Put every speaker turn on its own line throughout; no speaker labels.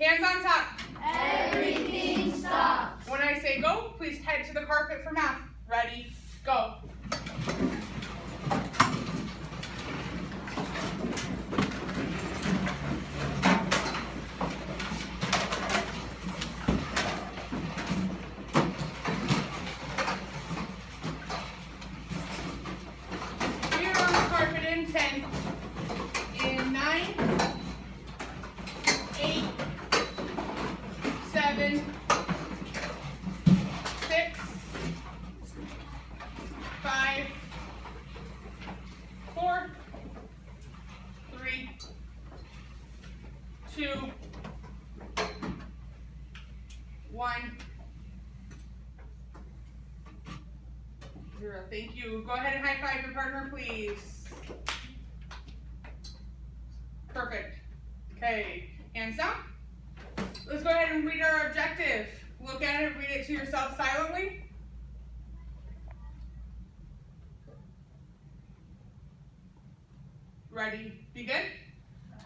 Hands on top.
Everything stops.
When I say go, please head to the carpet for math. Ready, go. We are on the carpet in 10, in 9, 8, 7, 6, 5, 4, 3, 2, 1, 0. Thank you. Go ahead and high five your partner, please. Perfect. Okay, hands down. Let's go ahead and read our objective. Look at it, read it to yourself silently. Ready, begin.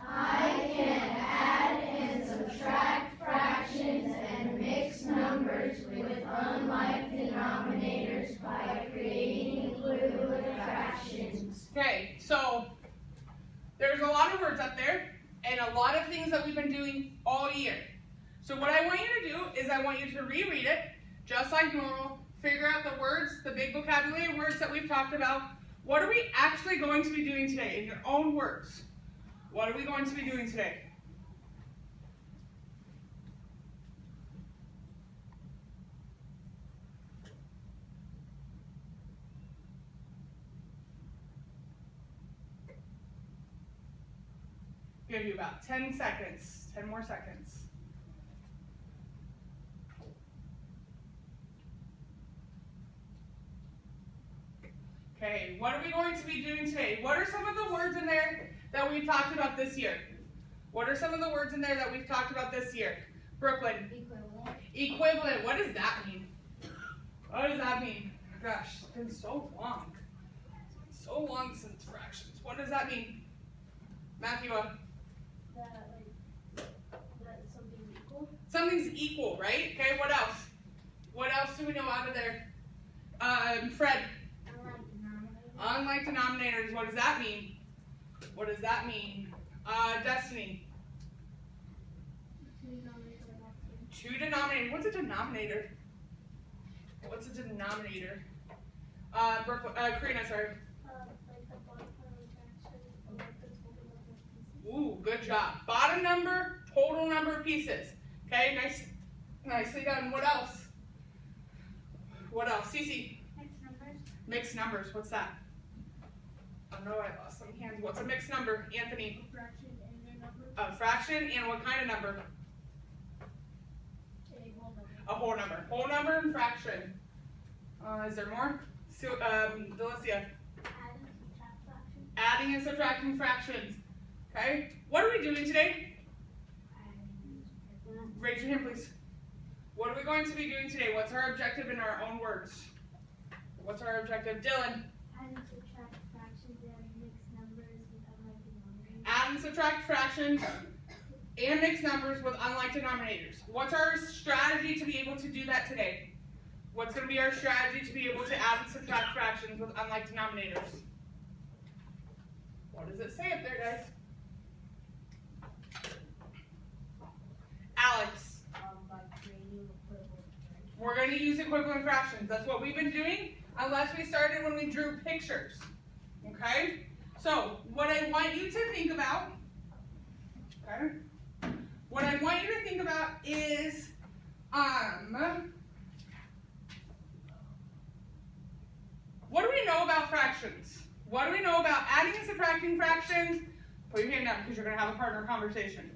I can add and subtract fractions and mix numbers with unlike denominators by creating equivalent fractions.
Okay, so there's a lot of words up there and a lot of things that we've been doing all year. So what I want you to do is I want you to reread it just like normal, figure out the words, the big vocabulary words that we've talked about. What are we actually going to be doing today in your own words? What are we going to be doing today? Give you about 10 seconds, 10 more seconds. Okay, what are we going to be doing today? What are some of the words in there that we've talked about this year? What are some of the words in there that we've talked about this year? Brooklyn.
Equivalent.
Equivalent. What does that mean? What does that mean? Gosh, it's been so long. It's been so long since fractions. What does that mean? Matthew?
That something's equal.
Something's equal, right? Okay, what else? What else do we know out of there? Fred. Unlike denominators, what does that mean? What does that mean? Destiny. Two denominators. What's a denominator? What's a denominator? Karina, sorry. Ooh, good job. Bottom number, total number of pieces. Okay, nicely done. What else? What else? Cece.
Mixed numbers.
Mixed numbers. What's that? Oh no, I lost some hands. What's a mixed number? Anthony.
Fraction and their number.
A fraction and what kind of number?
A whole number.
A whole number. Whole number and fraction. Is there more? So, Delicia. Adding and subtracting fractions. Okay. What are we doing today? Raise your hand, please. What are we going to be doing today? What's our objective in our own words? What's our objective? Dylan.
Add and subtract fractions and mix numbers with unlike denominators.
Add and subtract fractions and mix numbers with unlike denominators. What's our strategy to be able to do that today? What's going to be our strategy to be able to add and subtract fractions with unlike denominators? What does it say up there, guys? Alex.
By creating equivalent fractions.
We're going to use equivalent fractions. That's what we've been doing, unless we started when we drew pictures. Okay? So, what I want you to think about, okay? What I want you to think about is, what do we know about fractions? What do we know about adding and subtracting fractions? Put your hand down because you're going to have a partner conversation.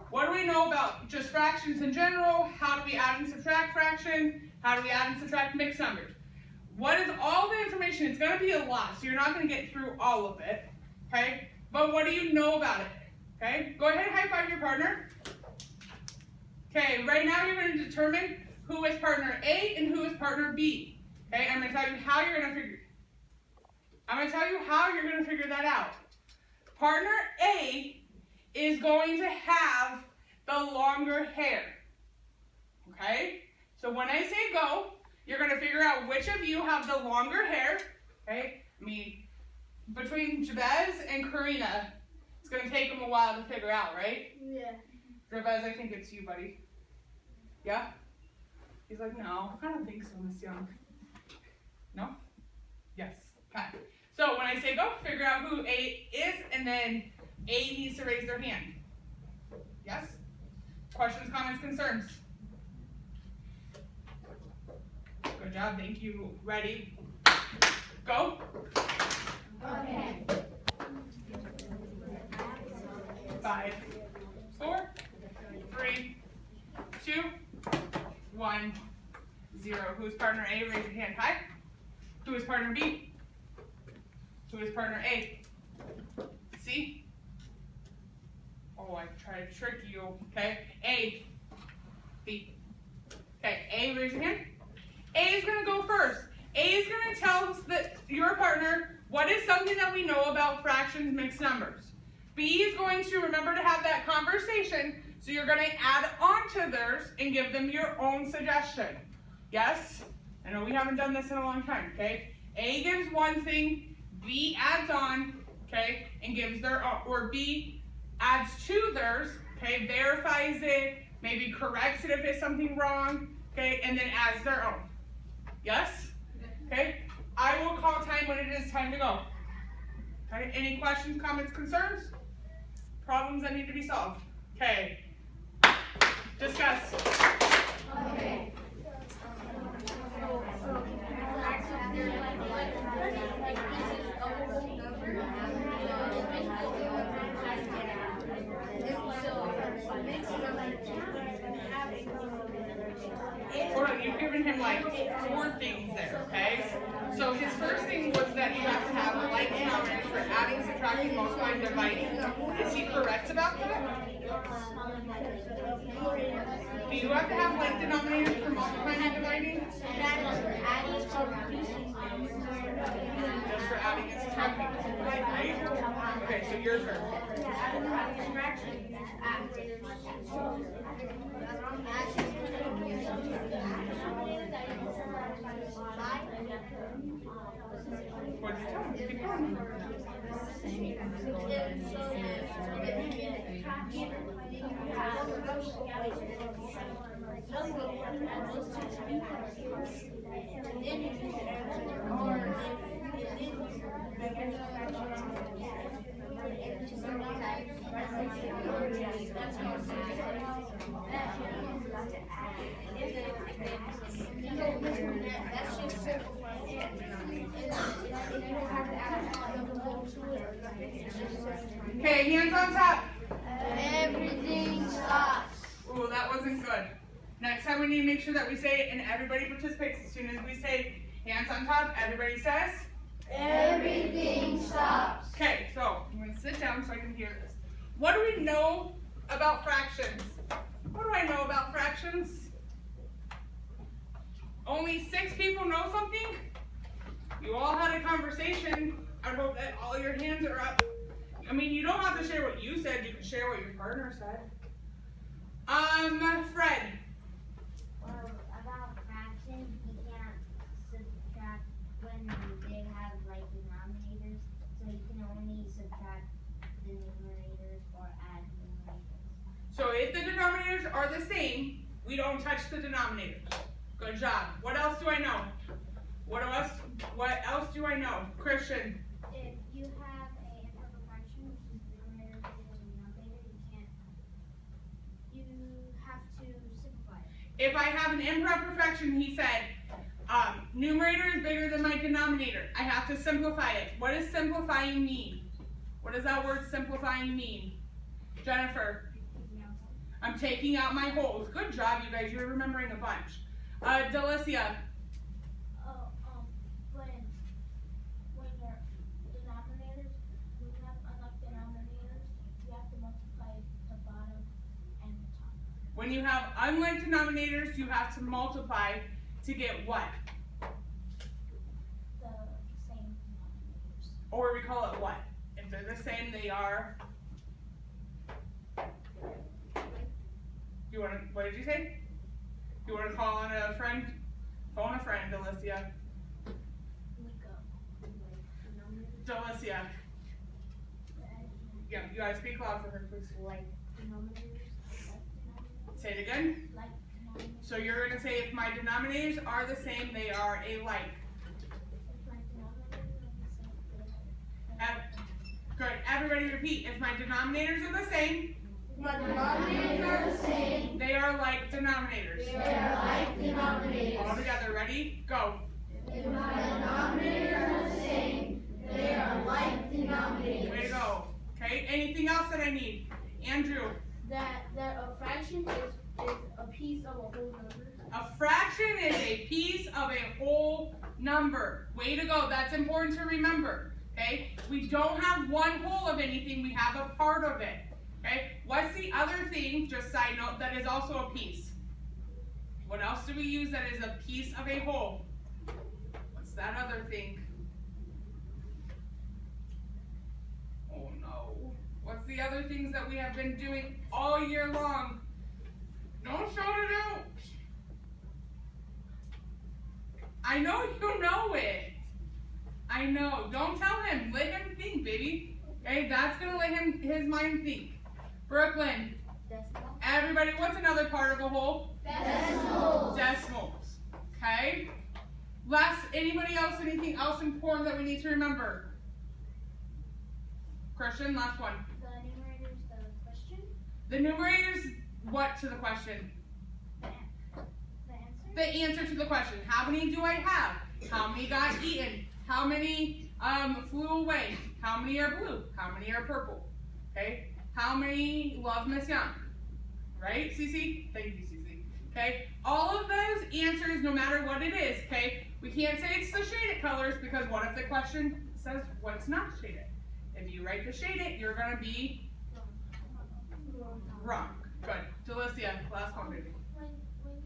What do we know about just fractions in general? How do we add and subtract fractions? How do we add and subtract mixed numbers? What is all the information? It's going to be a lot, so you're not going to get through all of it, okay? But what do you know about it, okay? Go ahead and high five your partner. Okay, right now you're going to determine who is partner A and who is partner B. Okay, I'm going to tell you how you're going to figure that out. Partner A is going to have the longer hair. Okay? So when I say go, you're going to figure out which of you have the longer hair. Okay? I mean, between Jabez and Karina, it's going to take them a while to figure out, right?
Yeah.
Jabez, I think it's you, buddy. Yeah? He's like, no, I don't think so, Miss Young. No? Yes. Okay. So when I say go, figure out who A is, and then A needs to raise their hand. Yes? Questions, comments, concerns? Good job, thank you. Ready? Go.
Okay.
5, 4, 3, 2, 1, 0. Who's partner A? Raise your hand high. Who is partner B? Who is partner A? C? Oh, I tried to trick you. Okay. A. B. Okay. A, raise your hand. A is going to go first. A is going to tell us that your partner what is something that we know about fractions, mixed numbers. B is going to remember to have that conversation, so you're going to add on to theirs and give them your own suggestion. Yes? I know we haven't done this in a long time, okay? A gives one thing, B adds on, okay, and gives their own, or B adds to theirs, okay, verifies it, maybe corrects it if it's something wrong, okay, and then adds their own. Yes? Okay? I will call time when it is time to go. Okay? Any questions, comments, concerns? Problems that need to be solved? Okay. Discuss.
Okay.
Hold on, you've given him like 4 things there, okay? So his first thing was that you have to have like denominators for adding, subtracting, multiplying, dividing. Is he correct about that? Do you have to have like denominators for multiplying and dividing? Just for adding and subtracting, right? Okay, so your turn. What did you tell him? Keep going. Okay, hands on top.
Everything stops.
Ooh, that wasn't good. Next time we need to make sure that we say it and everybody participates. As soon as we say hands on top, everybody says.
Everything stops.
Okay, so I'm going to sit down so I can hear this. What do we know about fractions? What do I know about fractions? Only 6 people know something? You all had a conversation. I hope that all your hands are up. I mean, you don't have to share what you said. You can share what your partner said. Fred.
Well, about fractions, you can't subtract when they have like denominators, so you can only subtract the numerators or add numerators.
So if the denominators are the same, we don't touch the denominators. Good job. What else do I know? What else do I know? Christian.
If you have a improper fraction, which is the numerator bigger than the denominator, you have to simplify it.
If I have an improper fraction, he said, numerator is bigger than my denominator. I have to simplify it. What does simplifying mean? What does that word simplifying mean? Jennifer. I'm taking out my holes. Good job, you guys. You're remembering a bunch. Delicia.
When your denominators, when you have enough denominators, you have to multiply the bottom and the top.
When you have unlike denominators, you have to multiply to get what?
The same denominators.
Or we call it what? If they're the same, they are What did you say? You wanna call on a friend? Phone a friend, Delicia. Delicia. Yeah, you gotta speak loud for her, please.
Like denominators.
Say it again.
Like denominators.
So you're gonna say if my denominators are the same, they are alike.
If my denominators are the same,
Good. Everybody repeat. If my denominators are the same,
My denominators are the same.
they are like denominators.
They are like denominators.
All together. Ready? Go.
If my denominators are the same, they are like denominators.
Way to go. Okay. Anything else that I need? Andrew.
That a fraction is a piece of a whole number.
A fraction is a piece of a whole number. Way to go. That's important to remember. Okay? We don't have one whole of anything, we have a part of it. Okay? What's the other thing, just side note, that is also a piece? What else do we use that is a piece of a whole? What's that other thing? Oh no. What's the other things that we have been doing all year long? Don't shout it out. I know you know it. I know. Don't tell him. Let him think, baby. Okay, that's gonna let his mind think. Brooklyn.
decimal.
Everybody, what's another part of a whole?
Decimals.
Decimals. Okay. Anybody else? Anything else important that we need to remember? Christian, last one.
The numerator's the question.
The numerator's what to the question?
The answer.
The answer to the question. How many do I have? How many got eaten? How many flew away? How many are blue? How many are purple? Okay? How many love Miss Young? Right, Cece? Thank you, Cece. Okay? All of those answers, no matter what it is, okay? We can't say it's the shaded colors because what if the question says what's not shaded? If you write the shaded, you're gonna be wrong. Good. Delicia, last one, baby.
When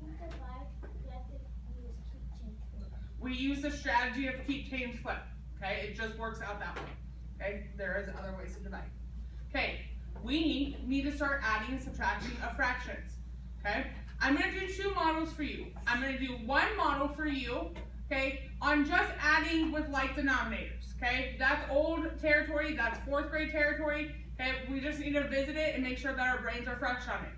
you divide, you have to use keep change flip.
We use the strategy of keep, change, flip. Okay, it just works out that way. Okay, there is other ways to divide. Okay, we need to start adding and subtracting of fractions. Okay, I'm gonna do two models for you. I'm gonna do one model for you, okay, on just adding with like denominators. Okay, that's old territory, that's 4th grade territory. Okay, we just need to visit it and make sure that our brains are fresh on it.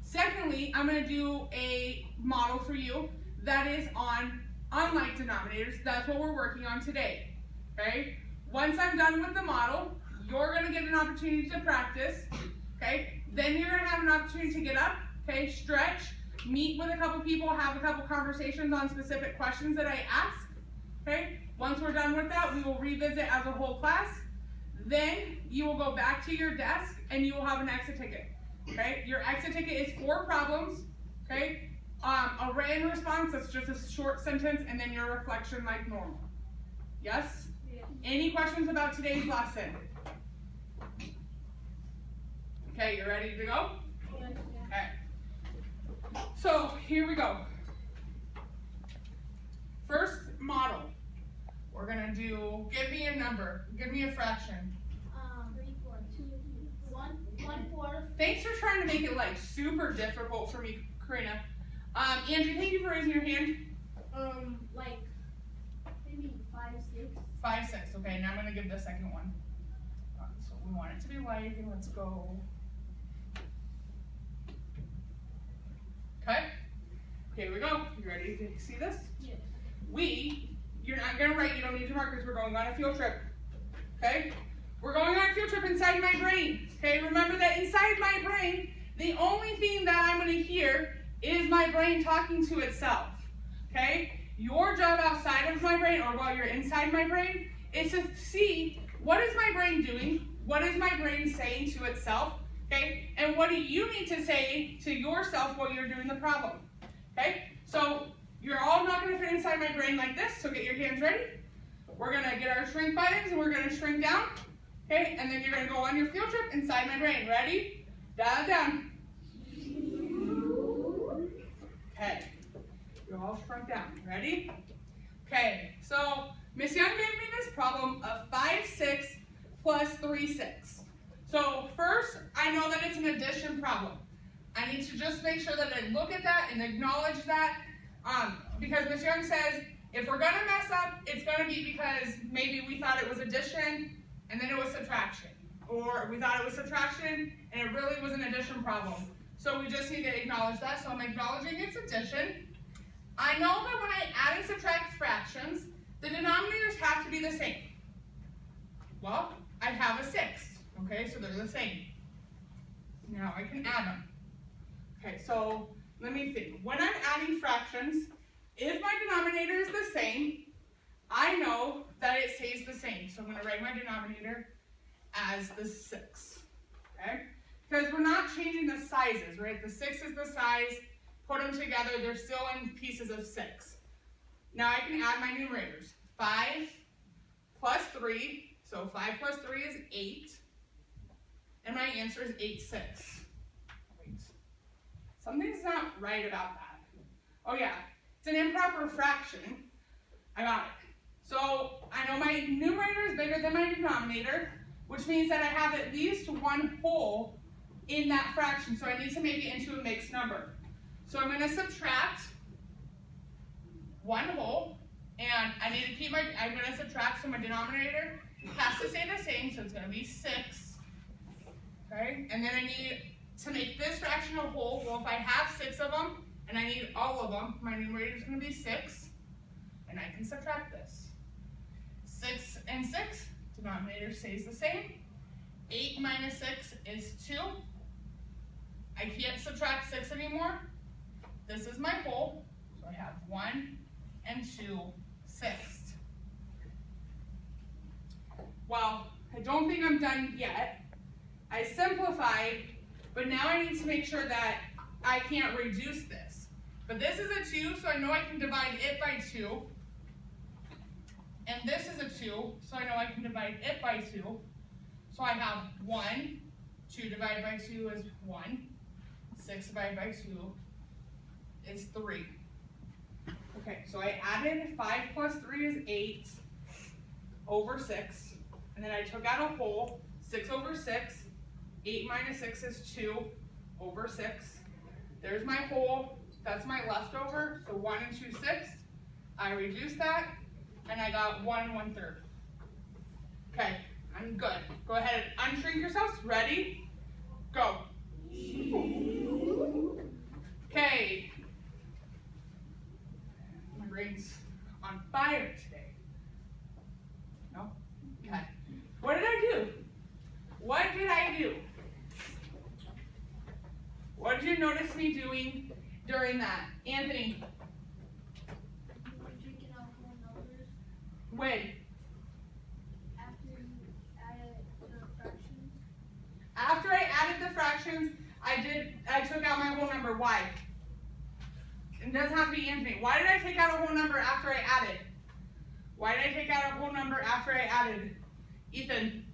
Secondly, I'm gonna do a model for you that is on unlike denominators. That's what we're working on today. Okay? Once I'm done with the model, you're gonna get an opportunity to practice. Okay? Then you're gonna have an opportunity to get up, okay, stretch, meet with a couple people, have a couple conversations on specific questions that I ask. Okay? Once we're done with that, we will revisit as a whole class. Then you will go back to your desk and you will have an exit ticket. Okay? Your exit ticket is 4 problems. Okay? A written response, that's just a short sentence, and then your reflection like normal. Yes?
Yeah.
Any questions about today's lesson? Okay, you ready to go? Okay. So, here we go. First model. We're gonna do, give me a number, give me a fraction.
3, 4, 2,
1, 4.
Thanks for trying to make it like super difficult for me, Karina. Andrew, thank you for raising your hand.
Like maybe 5, 6.
5, 6. Okay, now I'm gonna give the second one. So we want it to be like, and let's go. Okay. Okay, here we go. You ready to see this?
Yes.
You're not gonna write. You don't need your markers. We're going on a field trip. Okay. We're going on a field trip inside my brain. Okay. Remember that inside my brain, the only thing that I'm gonna hear is my brain talking to itself. Okay. Your job outside of my brain, or while you're inside my brain, is to see what is my brain doing, what is my brain saying to itself, okay, and what do you need to say to yourself while you're doing the problem, okay? So you're all not going to fit inside my brain like this, so get your hands ready. We're going to get our shrink buttons, and we're going to shrink down, okay, and then you're going to go on your field trip inside my brain. Ready? Dial it down. Okay. You're all shrunk down. Ready? Okay, so Miss Young gave me this problem of 5, 6 plus 3, 6. So first, I know that it's an addition problem. I need to just make sure that I look at that and acknowledge that, because Ms. Young says, if we're gonna mess up, it's gonna be because maybe we thought it was addition and then it was subtraction. Or we thought it was subtraction and it really was an addition problem. So we just need to acknowledge that, so I'm acknowledging it's addition. I know that when I add and subtract fractions, the denominators have to be the same. Well, I have a sixth, okay, so they're the same. Now I can add them. Okay, so let me think. When I'm adding fractions, if my denominator is the same, I know that it stays the same. So I'm going to write my denominator as the 6, okay? Because we're not changing the sizes, right? The 6 is the size. Put them together, they're still in pieces of 6. Now I can add my numerators. 5 plus 3, so 5 plus 3 is 8. And my answer is 8, 6. Wait. Something's not right about that. Oh yeah, it's an improper fraction. I got it. So I know my numerator is bigger than my denominator, which means that I have at least one whole in that fraction. So I need to make it into a mixed number. So I'm going to subtract one whole, and I need to keep I'm going to subtract, so my denominator has to stay the same, so it's going to be 6. Okay, and then I need to make this fraction a whole. Well, if I have 6 of them, and I need all of them, my numerator is going to be 6, and I can subtract this. 6 and 6, denominator stays the same. 8 minus 6 is 2. I can't subtract 6 anymore. This is my whole, so I have 1 and 2 sixths. Well, I don't think I'm done yet. I simplified, but now I need to make sure that I can't reduce this. But this is a 2, so I know I can divide it by 2. And this is a 2, so I know I can divide it by 2. So I have 1, 2 divided by 2 is 1, 6 divided by 2 is 3. Okay, so I added 5 plus 3 is 8 over 6, and then I took out a whole, 6 over 6, 8 minus 6 is 2 over 6. There's my whole, that's my leftover, so 1 and 2 sixths. I reduced that, and I got 1 1/3. Okay, I'm good. Go ahead and unshrink yourselves. Ready? Go. Okay. My brain's on fire today. No? Okay. What did I do? What did I do? What did you notice me doing during that? Anthony?
Taking out whole numbers
When?
after you added the fractions.
After I added the fractions, I took out my whole number. Why? It doesn't have to be Anthony. Why did I take out a whole number after I added? Why did I take out a whole number after I added? Ethan?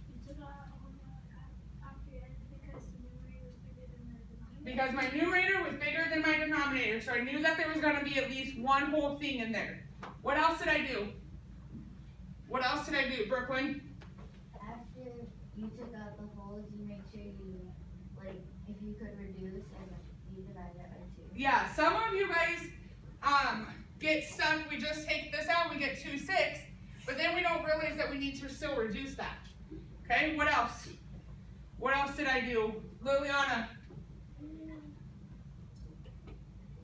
You took out a whole number after you added because the numerator was bigger than the denominator.
Because my numerator was bigger than my denominator, so I knew that there was going to be at least one whole thing in there. What else did I do? What else did I do, Brooklyn?
After you took out the wholes, you make sure you, like, if you could reduce, and you divide that by 2.
Yeah, some of you guys get stuck. We just take this out, we get 2 6, but then we don't realize that we need to still reduce that. Okay, what else? What else did I do? Liliana?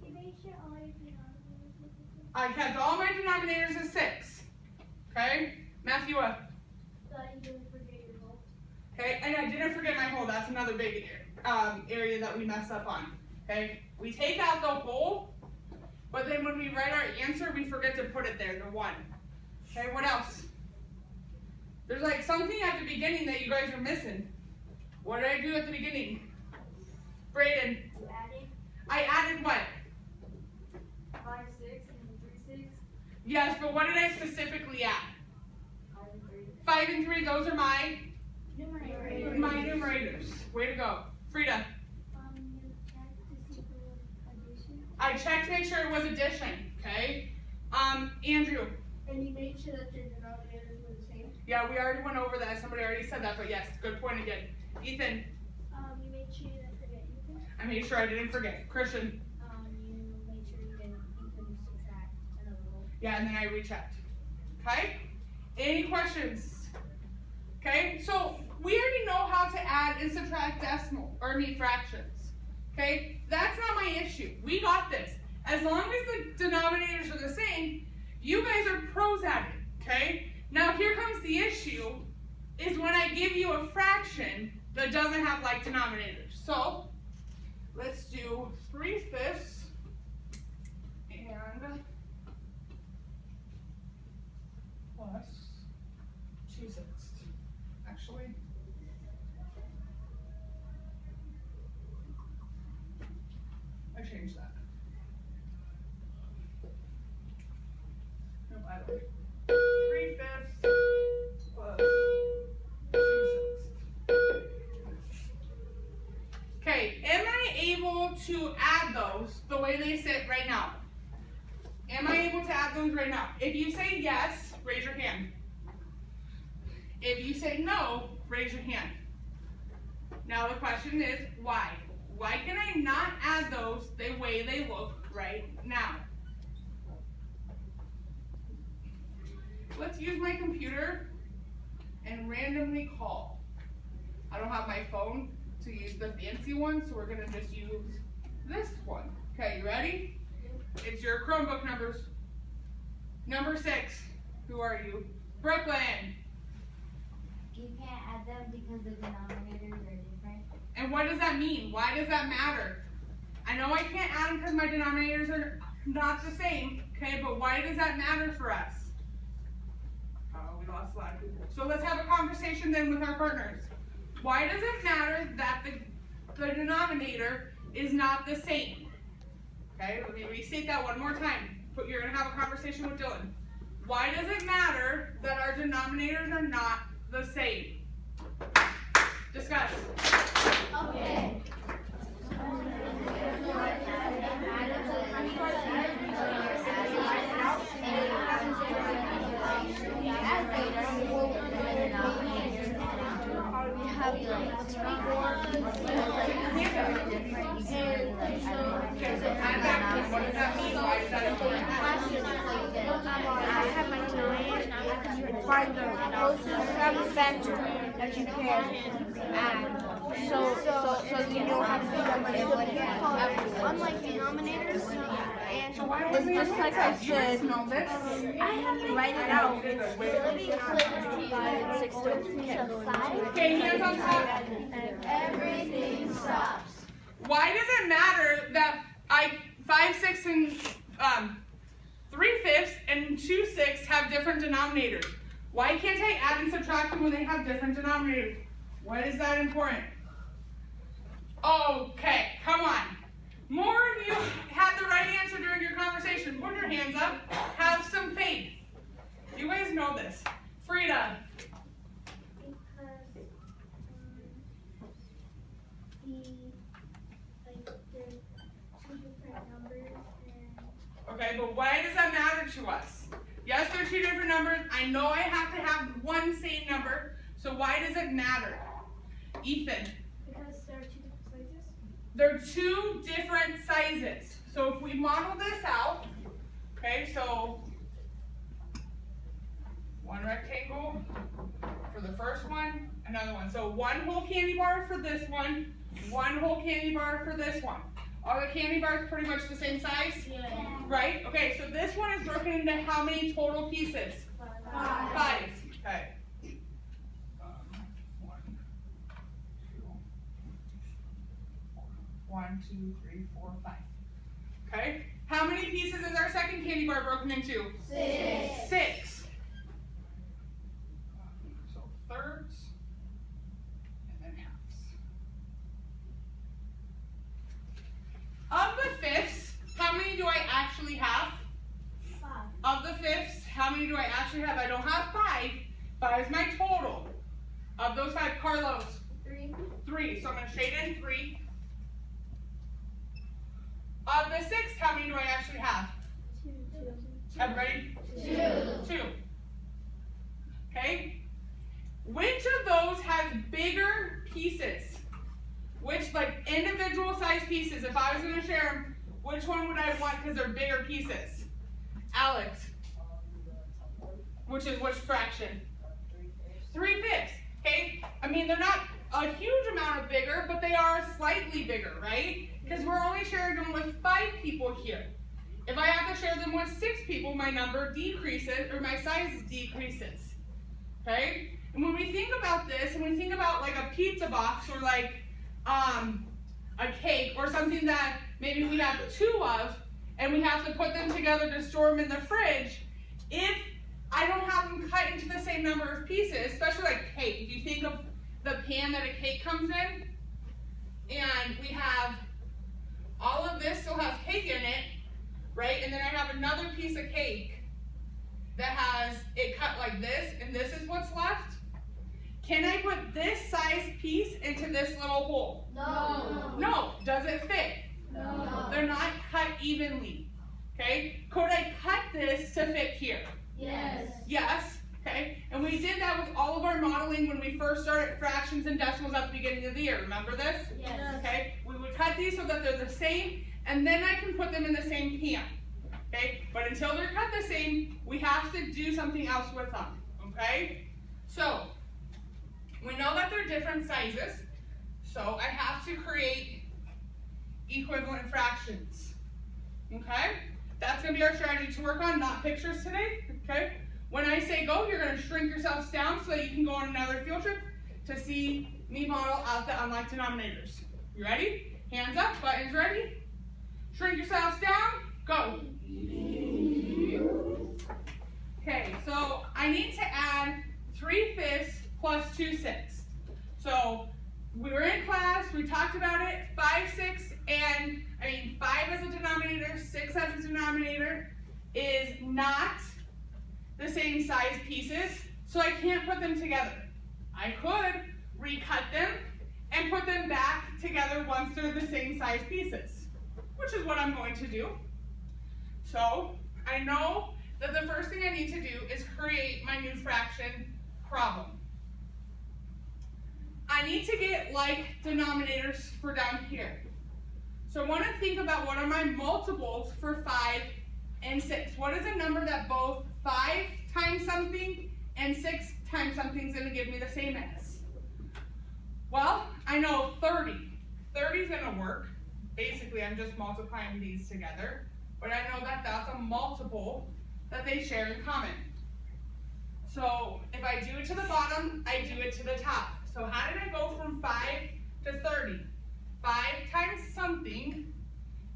You made sure all your denominators were the same.
I kept all my denominators as 6. Okay, Matthew?
So you didn't forget your whole.
Okay, and I didn't forget my whole. That's another big area that we mess up on. Okay, we take out the whole, but then when we write our answer, we forget to put it there, the 1. Okay, what else? There's like something at the beginning that you guys are missing. What did I do at the beginning? Brayden,
You added
I added what?
5, 6, and 3, 6.
Yes, but what did I specifically add?
5 and 3.
5 and 3, those are my
Numerator.
numerators. Way to go. Frida,
You checked to see if it was addition.
I checked to make sure it was addition, okay? Andrew,
And you made sure that your denominators were the same.
yeah, we already went over that. Somebody already said that, but yes, good point again. Ethan,
You made sure you didn't forget anything.
I made sure I didn't forget. Christian.
You made sure you couldn't subtract another roll.
Yeah, and then I rechecked. Okay? Any questions? Okay, so we already know how to add and subtract fractions. Okay, that's not my issue. We got this. As long as the denominators are the same, you guys are pros at it. Okay? Now here comes the issue, is when I give you a fraction that doesn't have like denominators. So let's do 3/5 and plus 2/6. Actually, I changed that. Nope, I don't. 3/5 plus 2/6. Okay, am I able to add those the way they sit right now? Am I able to add those right now? If you say yes, raise your hand. If you say no, raise your hand. Now the question is, why? Why can I not add those the way they look right now? Let's use my computer and randomly call. I don't have my phone to use the fancy one, so we're gonna just use this one. Okay, you ready? It's your Chromebook numbers. Number 6, who are you? Brooklyn.
You can't add them because the denominators are different.
And what does that mean? Why does that matter? I know I can't add them because my denominators are not the same, okay, but why does that matter for us? Oh, we lost a lot of people. So let's have a conversation then with our partners. Why does it matter that the denominator is not the same? Okay, let me restate that one more time. You're gonna have a conversation with Dylan. Why does it matter that our denominators are not the same? Discuss.
Okay.
What does that mean? Why is that important?
I have my time. Find the closest factor that you can add. So you know how to do that. Unlike denominators, and just like I said, write it out.
Okay, hands on top.
Everything stops.
Why does it matter that 5/6 and 3/5 and 2/6 have different denominators? Why can't I add and subtract them when they have different denominators? Why is that important? Okay, come on. More of you had the right answer during your conversation. Put your hands up. Have some faith. You guys know this. Frida.
Because there's two different numbers and
Okay, but why does that matter to us? Yes, they're two different numbers. I know I have to have one same number. So why does it matter? Ethan.
because there are two different sizes.
They're two different sizes. So if we model this out, okay, so one rectangle for the first one, another one. So one whole candy bar for this one whole candy bar for this one. Are the candy bars pretty much the same size?
Yeah.
Right? Okay, so this one is broken into how many total pieces? 5. Okay. 1, 2, 3, 4, 5. Okay. How many pieces is our second candy bar broken into?
6.
6. So thirds and then halves. Of the fifths, how many do I actually have?
5.
Of the fifths, how many do I actually have? I don't have 5. 5 is my total. Of those 5, Carlos?
3.
3. So I'm going to shade in 3. Of the 6, how many do I actually have?
2.
Everybody?
2.
2. Okay? Which of those has bigger pieces? Which, like, individual size pieces, if I was gonna share them, which one would I want because they're bigger pieces? Alex. Which is which fraction? 3/5, okay? I mean, they're not a huge amount of bigger, but they are slightly bigger, right? Because we're only sharing them with 5 people here. If I have to share them with 6 people, my number decreases, or my size decreases, okay? And when we think about this, and we think about like a pizza box, or like a cake, or something that maybe we have 2 of, and we have to put them together to store them in the fridge, if I don't have them cut into the same number of pieces, especially like cake. If you think of the pan that a cake comes in, and we have all of this still has cake in it, right? And then I have another piece of cake that has it cut like this, and this is what's left. Can I put this size piece into this little hole?
No.
No. Does it fit?
No.
They're not cut evenly, okay? Could I cut this to fit here?
Yes.
Yes, okay? And we did that with all of our modeling when we first started fractions and decimals at the beginning of the year. Remember this?
Yes.
Okay? We would cut these so that they're the same, and then I can put them in the same pan, okay? But until they're cut the same, we have to do something else with them, okay? So, we know that they're different sizes, so I have to create equivalent fractions, okay? That's gonna be our strategy to work on, not pictures today, okay? When I say go, you're gonna shrink yourselves down so that you can go on another field trip to see me model out the unlike denominators. You ready? Hands up, buttons ready? Shrink yourselves down, go. Okay, so I need to add 3/5 plus 2/6. So we were in class, we talked about it, 5 as a denominator, 6 as a denominator is not the same size pieces, so I can't put them together. I could recut them and put them back together once they're the same size pieces, which is what I'm going to do. So I know that the first thing I need to do is create my new fraction problem. I need to get like denominators for down here. So I want to think about what are my multiples for 5 and 6. What is a number that both 5 times something and 6 times something is going to give me the same as? Well, I know 30. 30 is going to work. Basically, I'm just multiplying these together. But I know that that's a multiple that they share in common. So if I do it to the bottom, I do it to the top. So how did I go from 5 to 30? 5 times something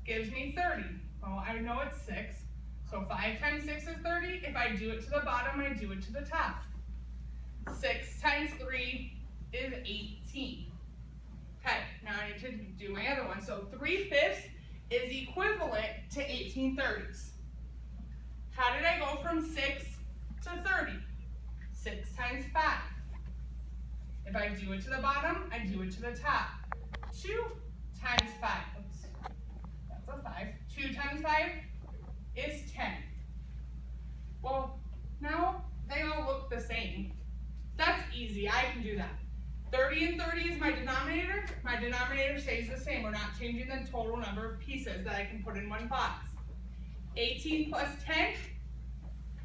gives me 30. Well, I know it's 6. So 5 times 6 is 30. If I do it to the bottom, I do it to the top. 6 times 3 is 18. Okay, now I need to do my other one. So 3/5 is equivalent to 18/30s. How did I go from 6 to 30? 6 times 5. If I do it to the bottom, I do it to the top. 2 times 5, oops, that's a 5. 2 times 5 is 10. Well, now they all look the same. That's easy, I can do that. 30 and 30 is my denominator. My denominator stays the same. We're not changing the total number of pieces that I can put in one box. 18 plus 10,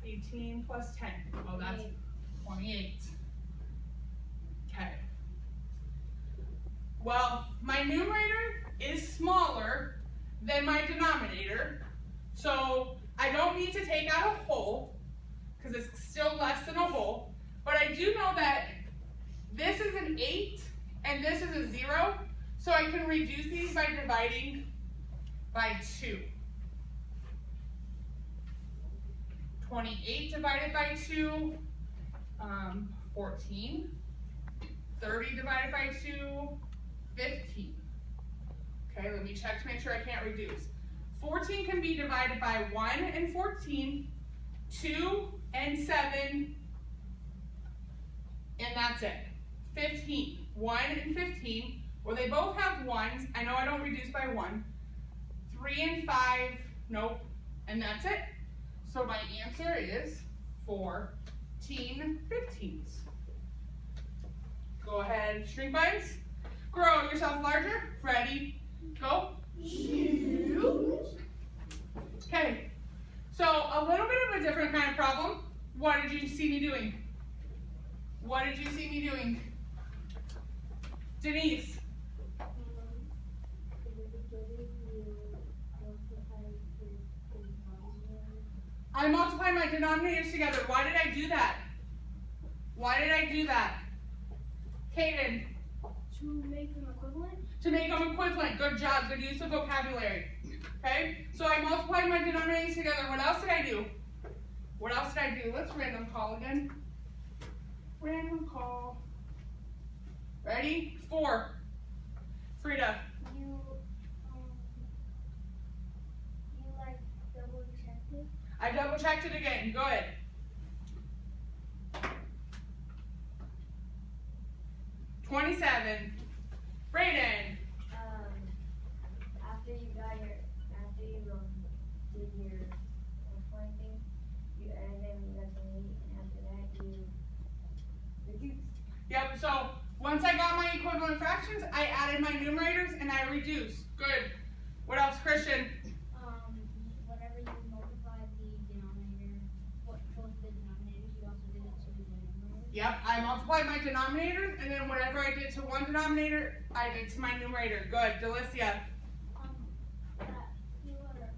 18 plus 10, well that's 28. Okay. Well, my numerator is smaller than my denominator, so I don't need to take out a whole, because it's still less than a whole, but I do know that this is an 8 and this is a 0, so I can reduce these by dividing by 2. 28 divided by 2, 14. 30 divided by 2, 15. Okay, let me check to make sure I can't reduce. 14 can be divided by 1 and 14, 2 and 7, and that's it. 15, 1 and 15, well they both have 1s, I know I don't reduce by 1. 3 and 5, nope, and that's it. So my answer is 14/15. Go ahead, shrink buttons. Grow yourself larger. Ready, go. Okay, so a little bit of a different kind of problem. What did you see me doing? What did you see me doing? Denise. I multiply my denominators together. Why did I do that? Why did I do that? Kaden.
To make them equivalent?
To make them equivalent. Good job. Good use of vocabulary. Okay? So I multiplied my denominators together. What else did I do? What else did I do? Let's random call again. Random call. Ready? 4. Frida.
You like double checked it?
I double checked it again. Good. $27. Brayden.
After you did your point thing, you added them, you got 28, and after that you reduced.
Yep, so once I got my equivalent fractions, I added my numerators and I reduced. Good. What else, Christian?
Whenever you multiply the denominator, both the denominators, you also did it to the numerator.
Yep, I multiplied my denominators, and then whatever I did to one denominator, I did to my numerator. Good. Delicia.
That you were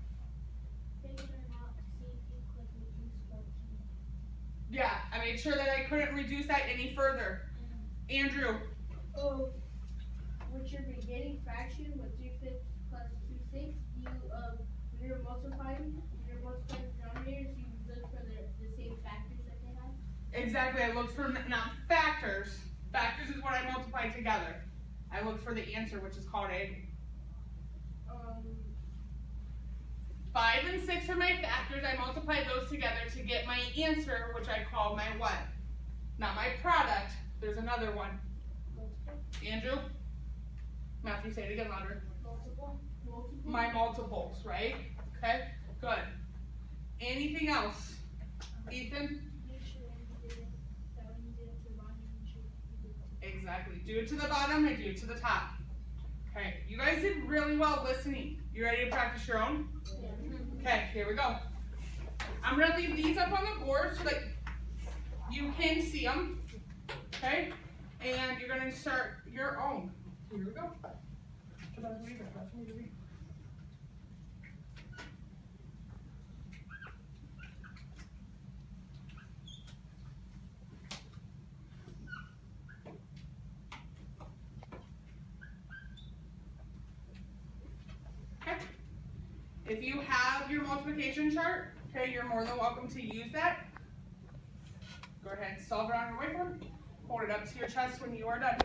figuring out to see if you could reduce 14.
Yeah, I made sure that I couldn't reduce that any further. Andrew.
Oh, with your beginning fraction with 3/5 plus 2/6, when you're multiplying the denominators, you look for the same factors that they have.
Exactly, I looked for not factors. Factors is what I multiplied together. I looked for the answer, which is called a 5 and 6 are my factors. I multiplied those together to get my answer, which I call my what? Not my product. There's another one. Andrew? Matthew, say it again louder.
Multiple.
My multiples, right? Okay, good. Anything else? Ethan?
Make sure you did it. That when you did it to the bottom, you should do it.
Exactly. Do it to the bottom and do it to the top. Okay, you guys did really well listening. You ready to practice your own?
Yeah.
Okay, here we go. I'm gonna leave these up on the board so that you can see them. Okay? And you're gonna start your own. Here we go. Okay. If you have your multiplication chart, okay, you're more than welcome to use that. Go ahead and solve it on your whiteboard. Hold it up to your chest when you are done.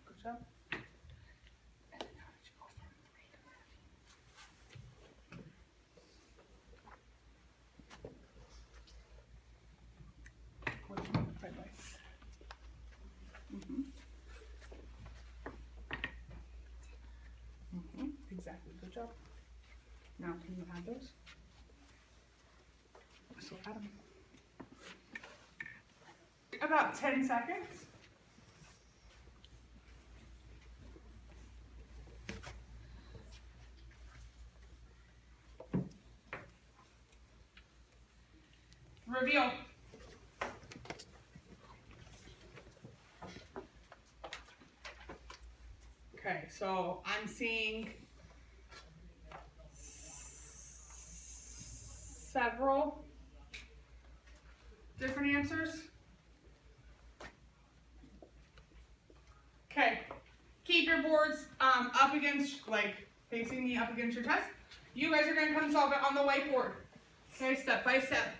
Good job. Exactly. Good job. Now, can you add those? So add them. About 10 seconds. Reveal. Okay, so I'm seeing several different answers. Okay, keep your boards up against, like, facing me up against your test. You guys are gonna come solve it on the whiteboard. Okay, step by step.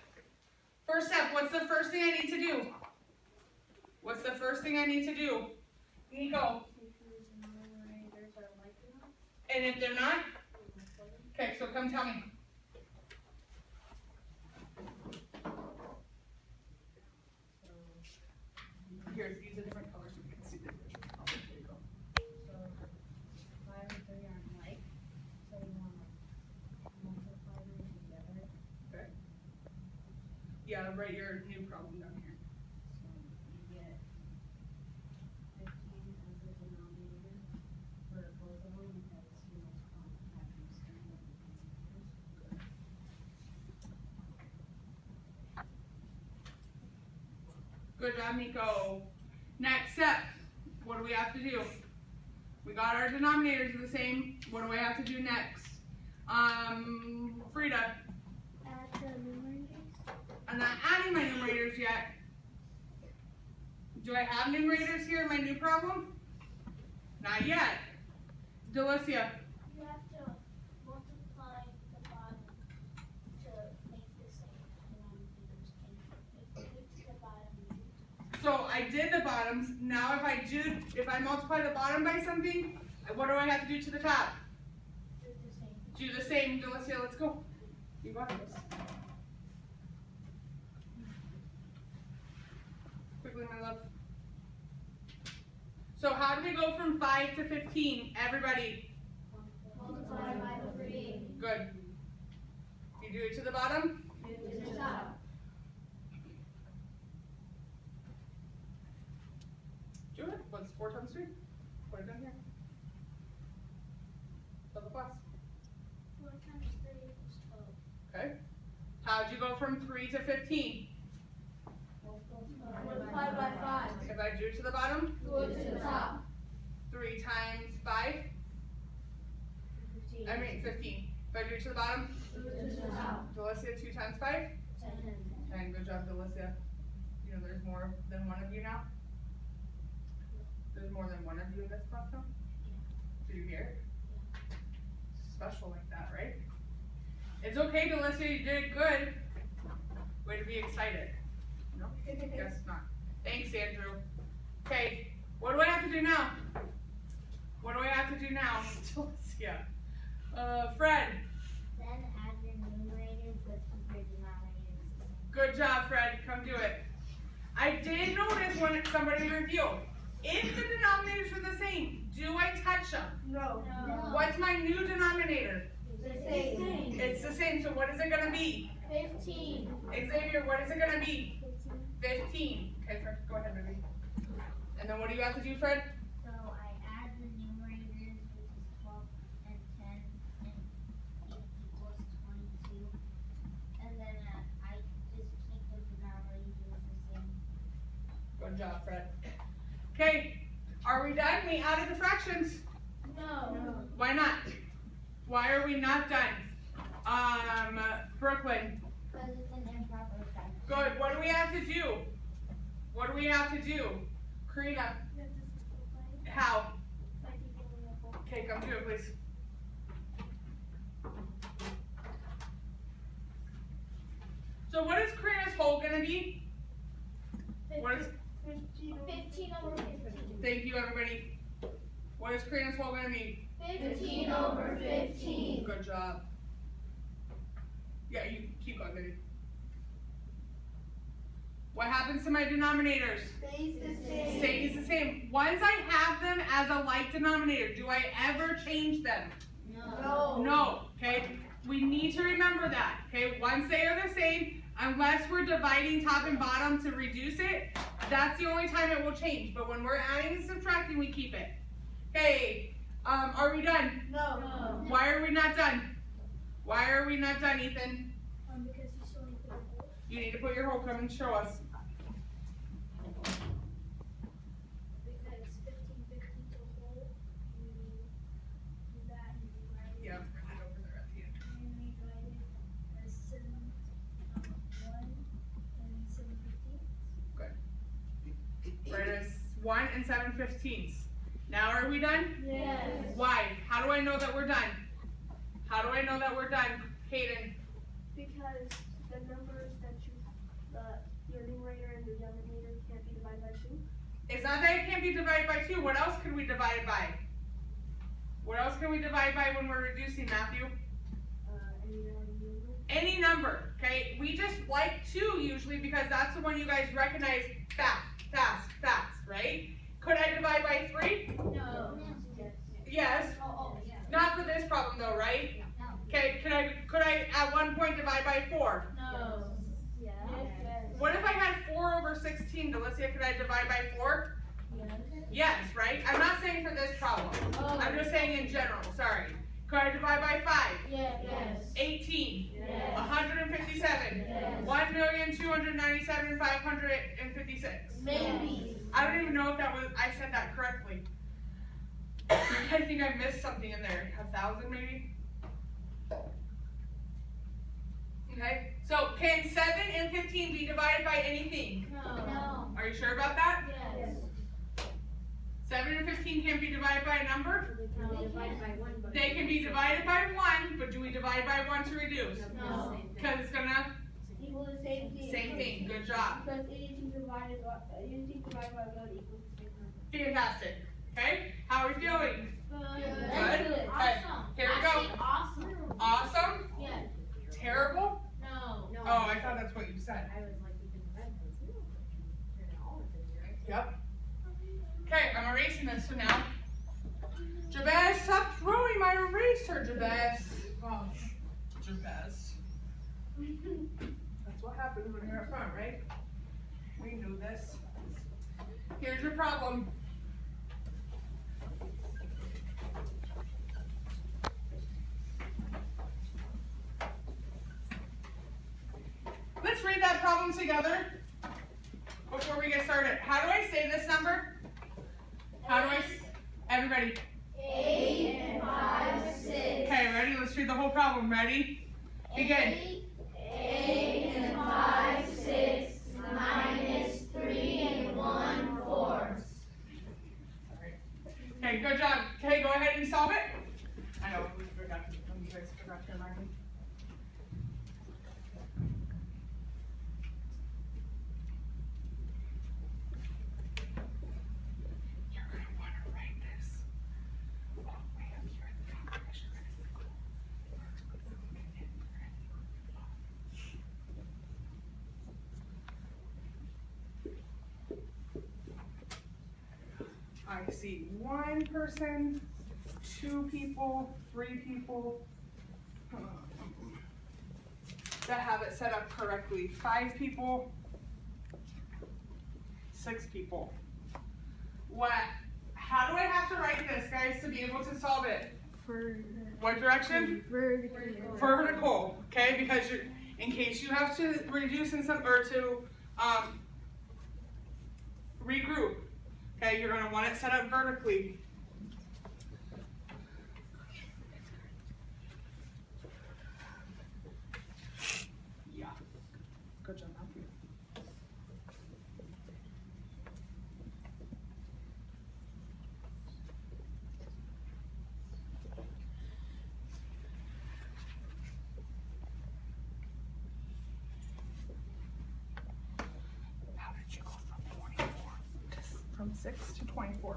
First step, what's the first thing I need to do? What's the first thing I need to do? Nico. And if they're not? Okay, so come tell me. Here, use a different color so we can see the original. There you go.
So 5 and 3 aren't like, so you want to multiply them together.
Okay. Yeah, write your new problem down here.
So you get 15 as the denominator for both of them because you multiply factors and denominators.
Good job, Nico. Next step, what do we have to do? We got our denominators the same. What do I have to do next? Frida,
Add the numerators.
I'm not adding my numerators yet. Do I have numerators here in my new problem? Not yet. Delicia,
You have to multiply the bottom to make the same denominators. And if you get to the bottom,
so I did the bottoms. Now if I multiply the bottom by something, what do I have to do to the top?
do the same.
Do the same, Delicia, let's go. You got this. Quickly, my love. So how do we go from 5 to 15? Everybody,
Multiply by 3.
good. You do it to the bottom?
To the top.
Do it. What's 4 times 3? Put it down here. Double plus.
4 times 3 equals 12.
Okay. How'd you go from 3 to 15?
Multiply by 5.
If I do it to the bottom,
Go to the top.
3 times 5, I mean 15. If I do it to the bottom,
Go to the top.
Delicia, 2 times 5? 10. Good job, Delicia. You know there's more than one of you now? There's more than one of you in this class now? Do you hear it? Special like that, right? It's okay, Delicia, you did good. Way to be excited. No? Guess not. Thanks, Andrew. Okay, what do I have to do now? What do I have to do now? Delicia. Fred.
Then add the numerators but keep your denominators.
Good job, Fred. Come do it. I did notice when somebody revealed. If the denominators are the same, do I touch them?
No.
What's my new denominator?
The same.
It's the same, so what is it gonna be?
15.
Xavier, what is it gonna be? 15. Okay, Fred, go ahead, baby. And then what do you have to do, Fred?
So I add the numerators, which is 12 and 10, and it equals 22. And then I just keep the denominators the same.
Good job, Fred. Okay, are we done? We added the fractions.
No.
Why not? Why are we not done? Brooklyn.
Because it's an improper fraction.
Good. What do we have to do? What do we have to do? Karina,
You have to simplify
how?
by taking the whole.
Okay, come do it, please. So what is Karina's whole gonna be? What is,
15 over 15.
thank you, everybody. What is Karina's whole gonna be?
15 over 15.
Good job. Yeah, you keep going, baby. What happens to my denominators?
Stays the same.
Stays the same. Once I have them as a like denominator, do I ever change them?
No.
No, okay? We need to remember that, okay? Once they are the same, unless we're dividing top and bottom to reduce it, that's the only time it will change. But when we're adding and subtracting, we keep it. Okay, are we done?
No.
Why are we not done? Why are we not done, Ethan?
Because you still need to put a whole.
You need to put your whole, come and show us.
Because 15 to a whole, you do that and divide it.
Yeah, right over there at the end.
And we divide it as 7, 1 and 7/15.
Right as 1 and 7/15. Now are we done?
Yes.
Why? How do I know that we're done? How do I know that we're done, Hayden?
Because the numbers that your numerator and your denominator can't be divided by 2.
It's not that it can't be divided by 2. What else can we divide it by? What else can we divide by when we're reducing, Matthew? Any number, okay? We just like 2 usually because that's the one you guys recognize fast, right? Could I divide by 3?
No.
Yes.
Oh, yeah.
Not for this problem though, right?
No.
Okay, could I at one point divide by 4?
No.
Yes.
What if I had 4 over 16? Let's see, could I divide by 4? Yes, right? I'm not saying for this problem. I'm just saying in general, sorry. Could I divide by 5?
Yes.
18.
Yes.
157.
Yes.
1,297,556.
Maybe.
I don't even know if I said that correctly. I think I missed something in there. 1,000 maybe? Okay, so can 7 and 15 be divided by anything?
No.
Are you sure about that?
Yes.
7 and 15 can't be divided by a number?
Divided by 1.
They can be divided by 1, but do we divide by 1 to reduce?
No.
Because it's gonna,
Equal the same thing.
same thing, good job.
Because anything divided by 1 equals the same number.
Fantastic, okay? How are we feeling?
Good.
Good? Okay,
Awesome.
here we go.
Actually, awesome.
Awesome?
Yeah.
Terrible?
No.
Oh, I thought that's what you said.
I was like, you can divide by 0, but you turn it all into 0.
Yep. Okay, I'm erasing this, so now. Jabez, stop throwing my eraser, Jabez. Oh, Jabez. That's what happens when you're up front, right? We knew this. Here's your problem. Let's read that problem together before we get started. How do I say this number? How do everybody?
8 and 5, 6.
Okay, ready? Let's read the whole problem. Ready? Begin.
8 and 5, 6, minus 3 and 1, 4.
Okay, good job. Okay, go ahead and solve it. I know, we forgot to, you guys forgot to remind me. You're going to want to write this all the way up here at the top. I see 1 person, 2 people, 3 people that have it set up correctly. 5 people, 6 people. How do I have to write this, guys, to be able to solve it? What direction? Vertical, okay, because in case you have to reduce in some, or to regroup, okay, you're gonna want it set up vertically. Yeah, good job, Matthew. How did you go from 24 from 6 to 24?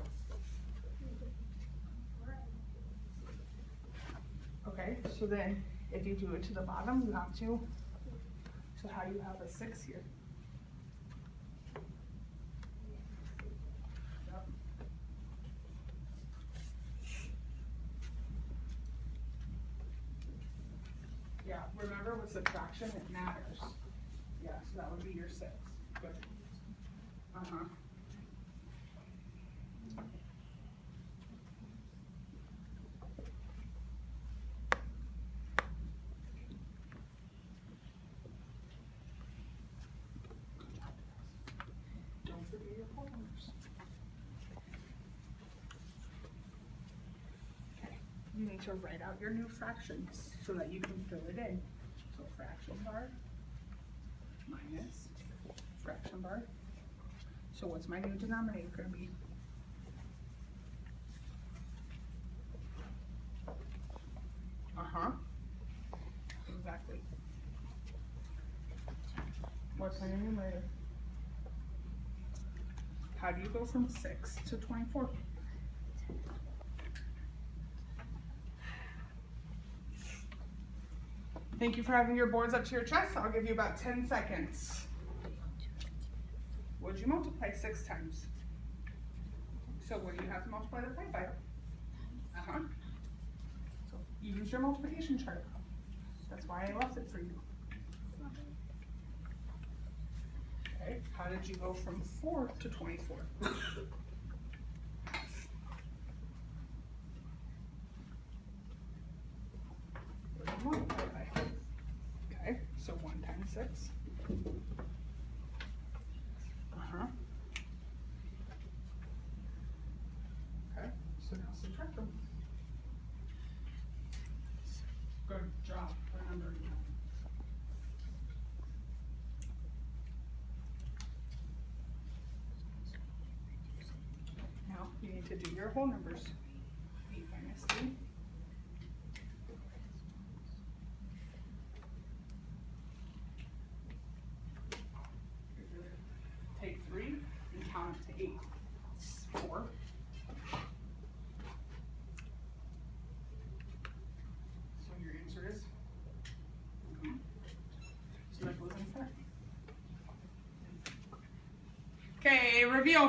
Okay, so then if you do it to the bottom, you have to. So how do you have a 6 here? Yep. with subtraction, it matters. Yeah, so that would be your 6. Good. Uh-huh. Don't forget your corners. Okay, you need to write out your new fractions so that you can fill it in. So fraction bar minus fraction bar. So what's my new denominator gonna be? Uh-huh. Exactly. What's my new numerator? How do you go from 6 to 24? Thank you for having your boards up to your chest. I'll give you about 10 seconds. Would you multiply 6 times? So what do you have to multiply the 5 by? Uh-huh. So use your multiplication chart. That's why I left it for you. Okay, how did you go from 4 to 24? What do you multiply by? Okay, so 1 times 6. Uh-huh. Okay, so now subtract them. Good job remembering that. Now you need to do your whole numbers. 8 minus 3. Take 3 and count it to 8. 4. So your answer is? So that goes in 4. Okay, review.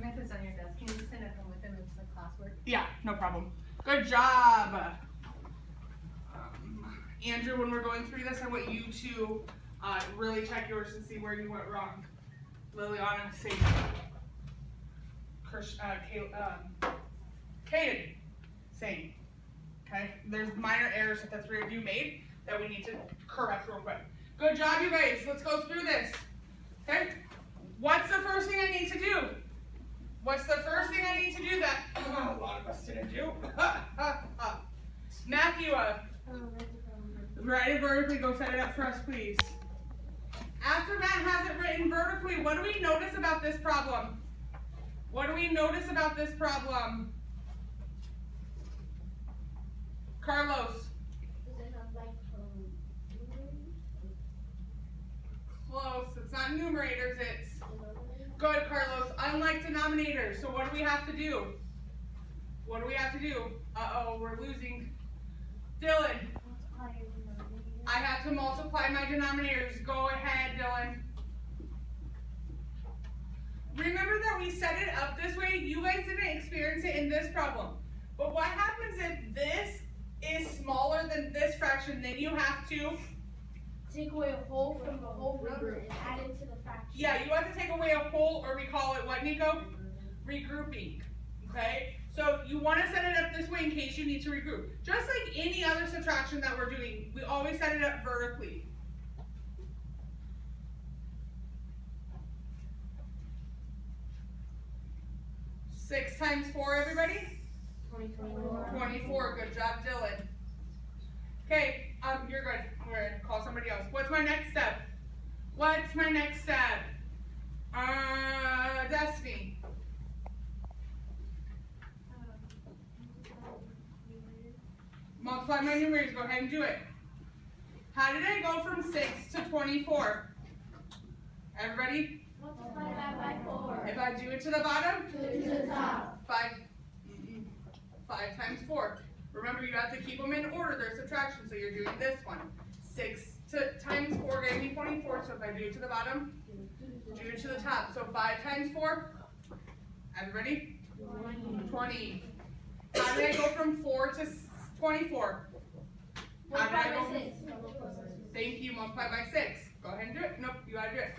Methods on your desk, can you send it from with them into the classwork?
Yeah, no problem. Good job. Andrew, when we're going through this, I want you to really check yours to see where you went wrong. Liliana, same. Kaden, same. Okay, there's minor errors that the 3 of you made that we need to correct real quick. Good job, you guys. Let's go through this. Okay, what's the first thing I need to do? What's the first thing I need to do that a lot of us didn't do? Matthew, write it vertically, go set it up for us, please. After Matt has it written vertically, what do we notice about this problem? What do we notice about this problem? Carlos.
Does it have like
Close. It's not numerators, it's good, Carlos. Unlike denominators. So what do we have to do? What do we have to do? Uh-oh, we're losing. Dylan. I have to multiply my denominators. Go ahead, Dylan. Remember that we set it up this way? You guys didn't experience it in this problem. But what happens if this is smaller than this fraction? Then you have to
take away a whole from the whole number and add it to the fraction.
Yeah, you have to take away a whole, or we call it what, Nico? Regrouping. Okay? So you want to set it up this way in case you need to regroup. Just like any other subtraction that we're doing, we always set it up vertically. Six times 4, everybody? 24. Good job, Dylan. Okay, you're good. We're gonna call somebody else. What's my next step? What's my next step? Destiny. Multiply my numerators. Go ahead and do it. How did I go from 6 to 24? Everybody?
Multiply that by 4.
If I do it to the bottom?
Do it to the top.
5 times 4. Remember, you have to keep them in order. They're subtraction, so you're doing this one. 6 times 4 gave me 24, so if I do it to the bottom, do it to the top. So 5 times 4? Everybody? 20. How did I go from 4 to 24? How did I go? Thank you, multiply by 6. Go ahead and do it. Nope, you gotta do it.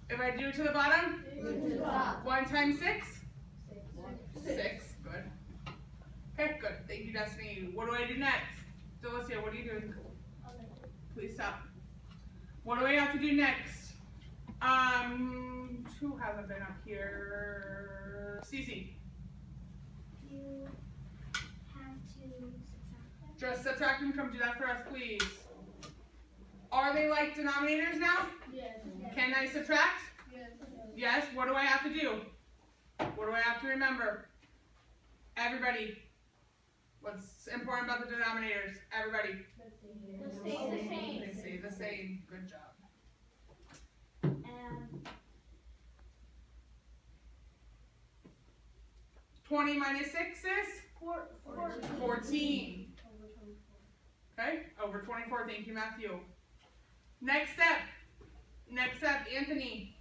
If I do it to the bottom? 1 times 6? 6. Good. Okay, good. Thank you, Destiny. What do I do next? Delicia, what are you doing? Please stop. What do I have to do next? Who hasn't been up here? Cece.
You have to subtract them.
Just subtract and come do that for us, please. Are they like denominators now?
Yes.
Can I subtract?
Yes.
Yes. What do I have to do? What do I have to remember? Everybody. What's important about the denominators? Everybody.
They stay the same.
They stay the same. Good job.
And
20 minus 6 is? 14. Okay, over 24. Thank you, Matthew. Next step. Next step, Anthony.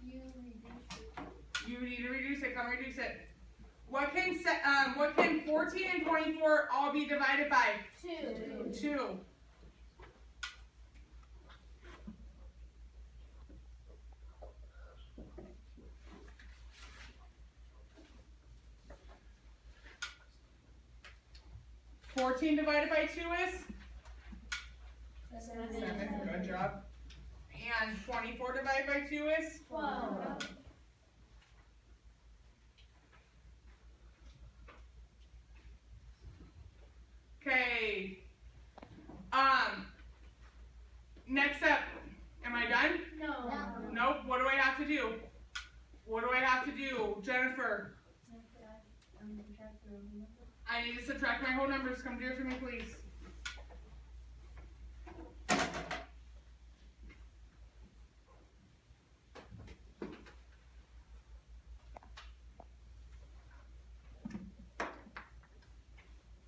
you reduce it.
You need to reduce it. Come reduce it. What can 14 and 24 all be divided by?
2.
2. Fourteen divided by 2 is? 7. Good job. And 24 divided by 2 is?
12.
Okay. Next up. Am I done?
No.
Nope. What do I have to do? What do I have to do? Jennifer, I need to subtract my whole numbers. Come do it for me, please.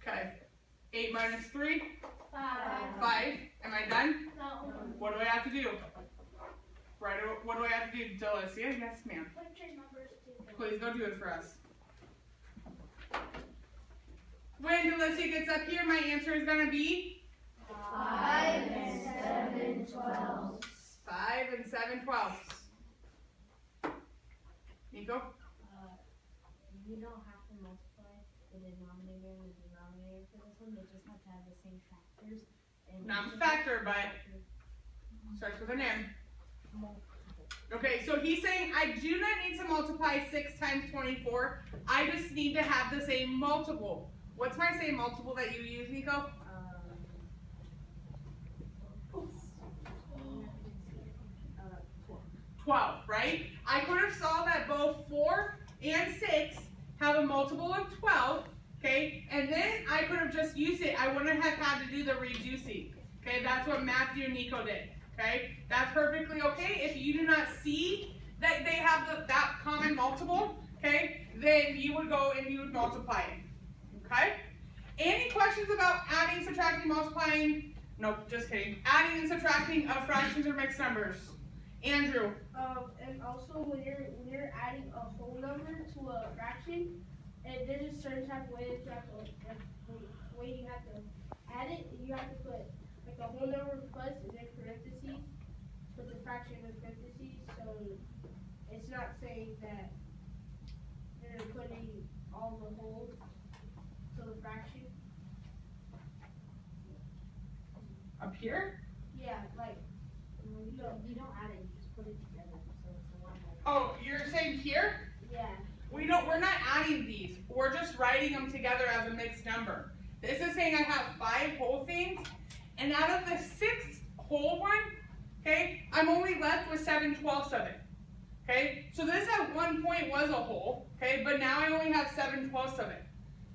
Okay. 8 minus 3? 5. Am I done?
No.
What do I have to do? Right, what do I have to do? Delicia? Yes, ma'am.
Put your numbers together.
Please go do it for us. When Delicia gets up here, my answer is going to be?
5 and 7 12.
5 and 7 twelfths. Nico?
You don't have to multiply the denominator and the denominator for this one, they just have to have the same factors. And
Not factor, but starts with an M. Okay, so he's saying I do not need to multiply 6 times 24. I just need to have the same multiple. What's my same multiple that you use, Nico? 12, right? I could have saw that both 4 and 6 have a multiple of 12, okay? And then I could have just used it. I wouldn't have had to do the reducing, okay? That's what Matthew and Nico did, okay? That's perfectly okay. If you do not see that they have that common multiple, okay, then you would go and you would multiply it, okay? Any questions about adding, subtracting, multiplying? Nope, just kidding. Adding and subtracting of fractions or mixed numbers. Andrew.
And also when you're adding a whole number to a fraction, and there's a certain type of way that you have to add it. You have to put like a whole number plus and then parentheses, put the fraction in parentheses, so it's not saying that you're putting all the wholes to the fraction.
Up here?
Yeah, like
You don't add it, you just put it together, so it's a lot more.
Oh, you're saying here?
yeah.
We're not adding these. We're just writing them together as a mixed number. This is saying I have 5 whole things, and out of the 6th whole one, okay, I'm only left with 7/12 of it. Okay, so this at one point was a whole, okay, but now I only have 7/12 of it.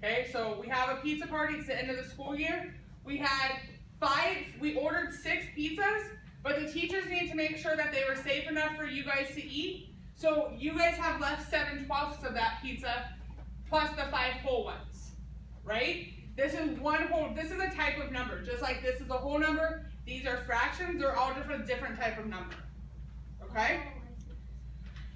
Okay, so we have a pizza party, it's the end of the school year. We ordered 6 pizzas, but the teachers needed to make sure that they were safe enough for you guys to eat. So you guys have left 7/12 of that pizza, plus the 5 whole ones, right? This is this is a type of number. Just like this is a whole number, these are fractions, they're all just a different type of number, okay?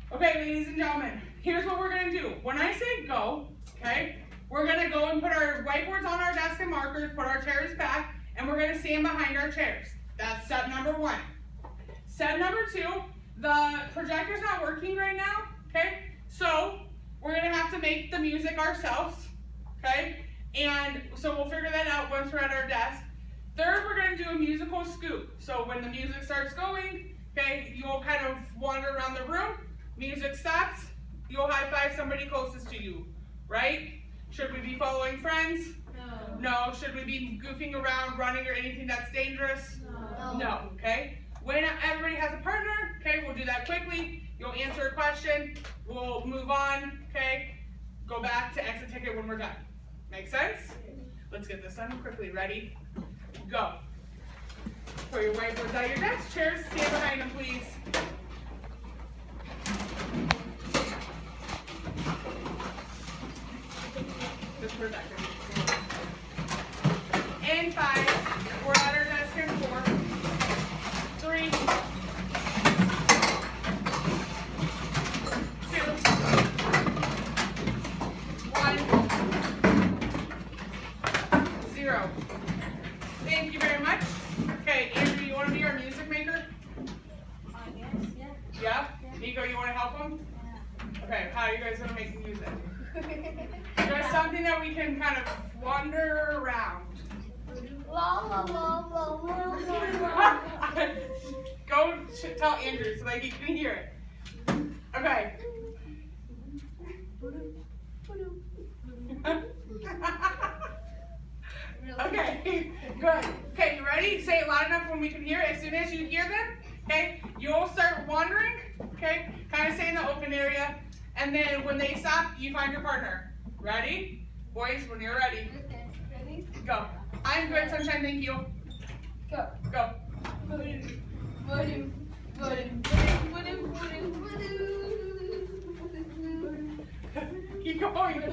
Okay, ladies and gentlemen, here's what we're gonna do. When I say go, okay, we're gonna go and put our whiteboards on our desk and markers, put our chairs back, and we're gonna stand behind our chairs. That's step number 1. Step number 2, the projector's not working right now, okay? So we're gonna have to make the music ourselves, okay? And so we'll figure that out once we're at our desk. Third, we're gonna do a musical scoop. So when the music starts going, okay, you'll kind of wander around the room, music stops, you'll high five somebody closest to you, right? Should we be following friends? No. Should we be goofing around, running, or anything that's dangerous? No, okay? When everybody has a partner, okay, we'll do that quickly. You'll answer a question, we'll move on, okay? Go back to exit ticket when we're done. Make sense? Let's get this done quickly. Ready? Go. Put your whiteboards at your desk. Chairs, stand behind them, please. Just put it back there. In 5, we're at our desk in 4, 3, 2, 1, 0. Thank you very much. Okay, Andrew, you want to be our music maker? Yeah? Nico, you want to help him? Okay, how are you guys going to make the music? There's something that we can kind of wander around. Go tell Andrew so that he can hear it. Okay. Okay, good. Okay, you ready? Say it loud enough when we can hear it. As soon as you hear them, okay, you'll start wandering, okay? Kind of stay in the open area. And then when they stop, you find your partner. Ready? Boys, when you're ready.
Ready?
Go. I'm good, Sunshine, thank you.
Go.
Go. Keep going.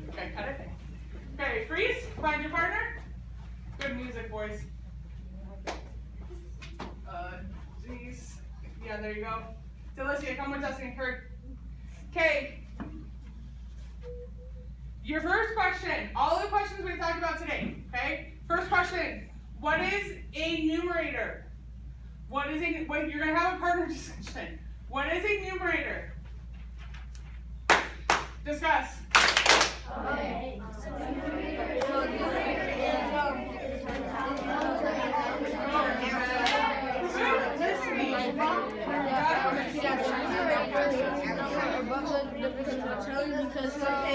Okay, cut it. Okay, freeze. Find your partner. Good music, boys. Jeez. Yeah, there you go. Delicia, come with us and hurry. Okay. Your first question. All the questions we talked about today. Okay. First question. What is a numerator? What is a? Wait, you're gonna have a partner discussion. What is a numerator? Discuss.
Okay.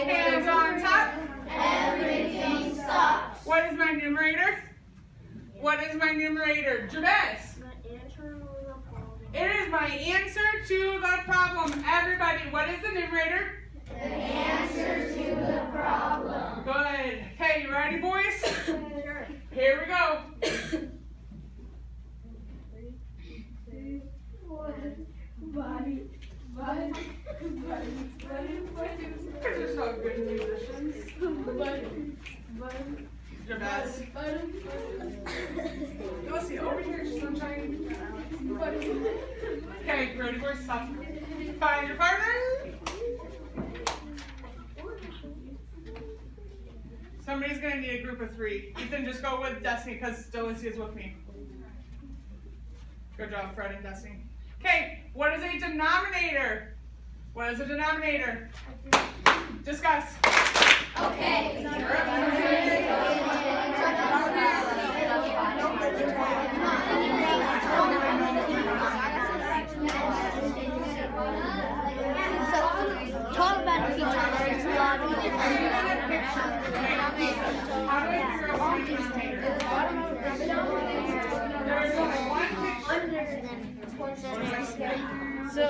Hands on top.
Everything stops.
What is my numerator? What is my numerator? Jabez. It is my answer to the problem. Everybody, what is the numerator?
The answer to the problem.
Good. Okay, you ready, boys? Here we go. Because you're so good musicians. Jabez. You'll see over here, Sunshine. Okay, ready, boys? Stop. Find your partner. Somebody's gonna need a group of 3. Ethan, just go with Destiny because Delicia is with me. Good job, Fred and Destiny. Okay, what is a denominator? What is a denominator? Discuss.
Okay.
Talk about each other. It's a lot of
How do I figure out what a denominator is? There's only one picture.
So,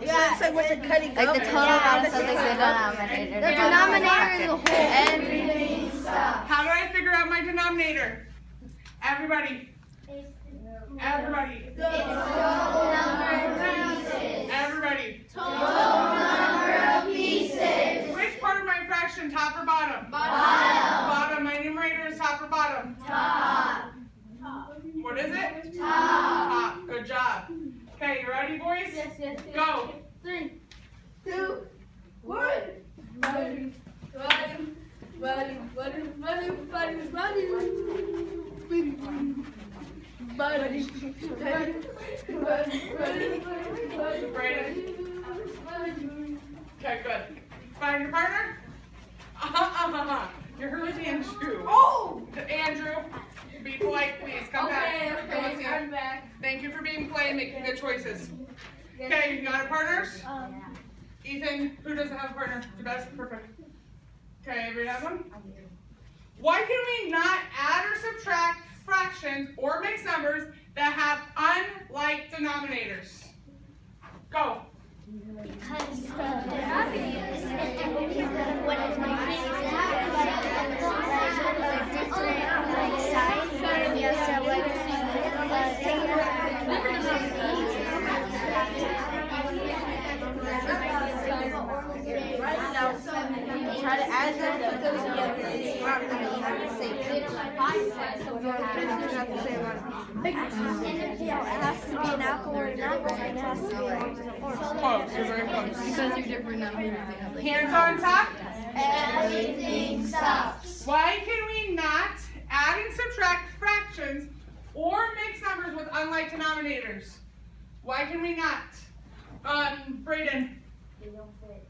yes. It's like what you're cutting
Like
up.
the total amount of something the denominator.
The denominator is a whole.
Everything stops.
How do I figure out my denominator? Everybody. Everybody. Everybody.
Total number of pieces.
Which part of my fraction, top or bottom?
Bottom.
Bottom. My numerator is top or bottom?
Top.
What is it?
Top.
Brayden? Okay, good. Find your partner? You're with Andrew.
Oh!
Andrew, be polite, please. Come back. Come and see
I'm
him.
back.
Thank you for being polite and making good choices. Okay, you got your partners? Ethan, who doesn't have a partner? The best? Perfect. Okay, everybody has one? Why can we not add or subtract fractions or mixed numbers that have unlike denominators? Go.
Because
Try to add them, put them together, it's not going to have the same thing.
It has to be an apple or an apple, and it has to be an orange.
Close, you're very close.
Because you're different numbers.
Hands on top.
everything sucks.
Why can we not add and subtract fractions or mix numbers with unlike denominators? Why can we not? Brayden.
They don't fit.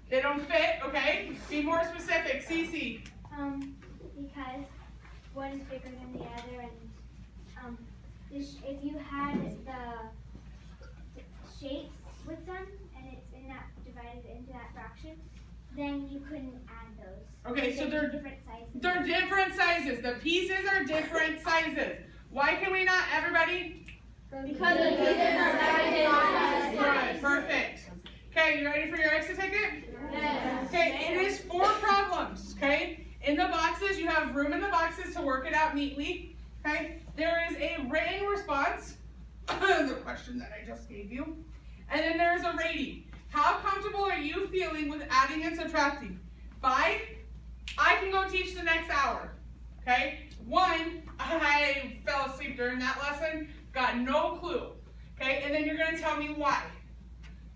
They don't fit, okay? Be more specific. Cece.
Because one is bigger than the other, and if you had the shapes with them, and it's in that divided into that fraction, then you couldn't add those.
Okay, so they're
different sizes.
They're different sizes. The pieces are different sizes. Why can we not, everybody?
Because the pieces are sizes.
Good, perfect. Okay, you ready for your exit ticket?
Yes.
Okay, it is 4 problems, okay? In the boxes, you have room in the boxes to work it out neatly, okay? There is a written response, the question that I just gave you, and then there's a rating. How comfortable are you feeling with adding and subtracting? 5, I can go teach the next hour, okay? 1, I fell asleep during that lesson, got no clue, okay? And then you're gonna tell me why,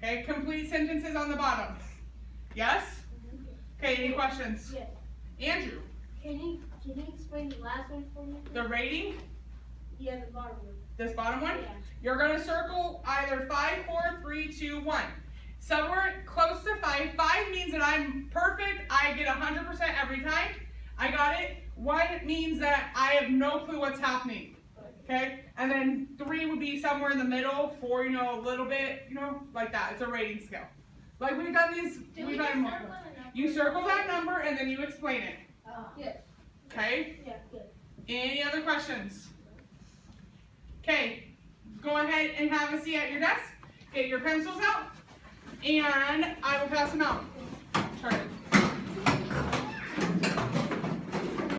okay? Complete sentences on the bottom. Yes? Okay, any questions?
Yes.
Andrew,
Can you explain the last one for me?
the rating,
Yeah, the bottom one.
this bottom one,
Yeah.
you're gonna circle either 5, 4, 3, 2, 1. Somewhere close to 5. 5 means that I'm perfect, I get 100% every time. I got it. 1 means that I have no clue what's happening. Okay? And then 3 would be somewhere in the middle, 4, you know, a little bit, you know, like that. It's a rating scale. Like we've done these, we've done more. You circle that number and then you explain it.
Yes.
Okay?
Yeah, good.
Any other questions? Okay, go ahead and have a seat at your desk. Get your pencils out, and I will pass them out. Charlie.